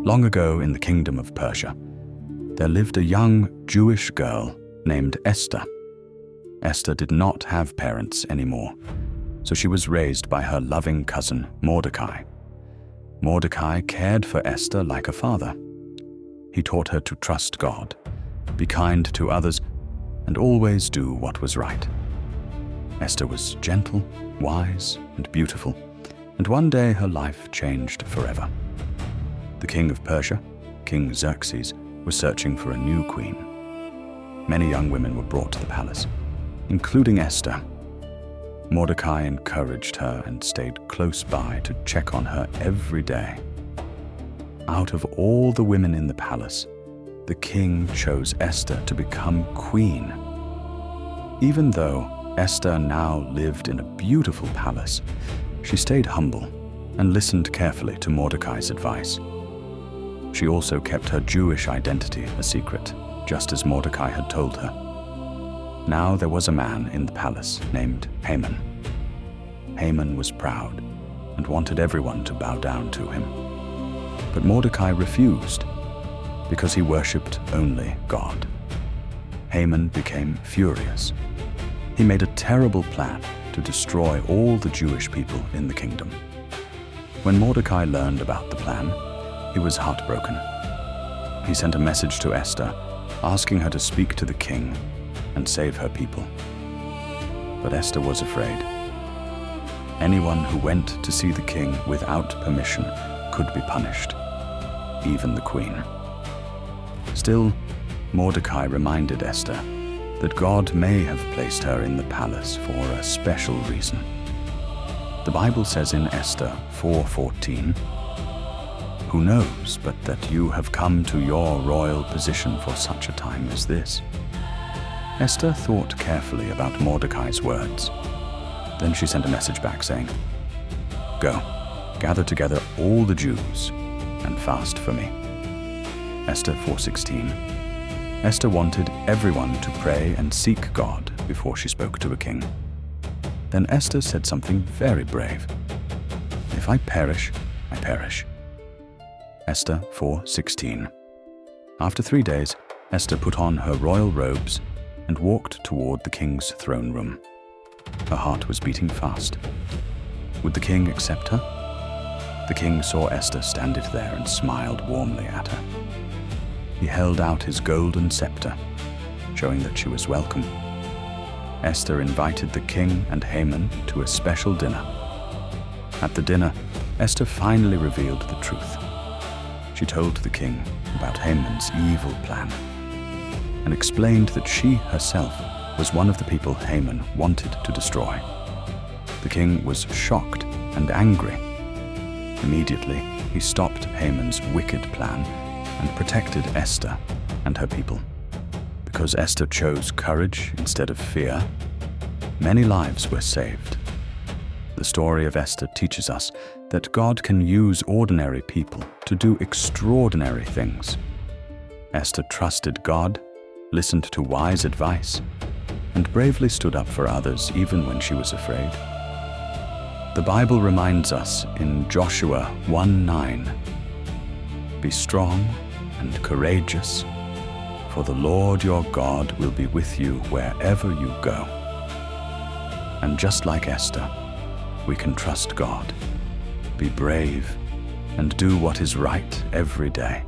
Long ago in the kingdom of Persia, there lived a young Jewish girl named Esther. Esther did not have parents anymore, so she was raised by her loving cousin Mordecai. Mordecai cared for Esther like a father. He taught her to trust God, be kind to others, and always do what was right. Esther was gentle, wise, and beautiful, and one day her life changed forever. The king of Persia, King Xerxes, was searching for a new queen. Many young women were brought to the palace, including Esther. Mordecai encouraged her and stayed close by to check on her every day. Out of all the women in the palace, the king chose Esther to become queen. Even though Esther now lived in a beautiful palace, she stayed humble and listened carefully to Mordecai's advice. She also kept her Jewish identity a secret, just as Mordecai had told her. Now there was a man in the palace named Haman. Haman was proud and wanted everyone to bow down to him. But Mordecai refused because he worshipped only God. Haman became furious. He made a terrible plan to destroy all the Jewish people in the kingdom. When Mordecai learned about the plan, he was heartbroken. He sent a message to Esther, asking her to speak to the king and save her people. But Esther was afraid. Anyone who went to see the king without permission could be punished, even the queen. Still, Mordecai reminded Esther that God may have placed her in the palace for a special reason. The Bible says in Esther 4:14, "Who knows but that you have come to your royal position for such a time as this?" Esther thought carefully about Mordecai's words. Then she sent a message back saying, "Go, gather together all the Jews and fast for me." Esther 4:16. Esther wanted everyone to pray and seek God before she spoke to a king. Then Esther said something very brave. "If I perish, I perish." Esther 4:16. After 3 days, Esther put on her royal robes and walked toward the king's throne room. Her heart was beating fast. Would the king accept her? The king saw Esther stand there and smiled warmly at her. He held out his golden scepter, showing that she was welcome. Esther invited the king and Haman to a special dinner. At the dinner, Esther finally revealed the truth. She told the king about Haman's evil plan and explained that she herself was one of the people Haman wanted to destroy. The king was shocked and angry. Immediately, he stopped Haman's wicked plan and protected Esther and her people. Because Esther chose courage instead of fear, many lives were saved. The story of Esther teaches us that God can use ordinary people to do extraordinary things. Esther trusted God, listened to wise advice, and bravely stood up for others even when she was afraid. The Bible reminds us in Joshua 1:9, "Be strong and courageous, for the Lord your God will be with you wherever you go." And just like Esther, we can trust God, be brave, and do what is right every day.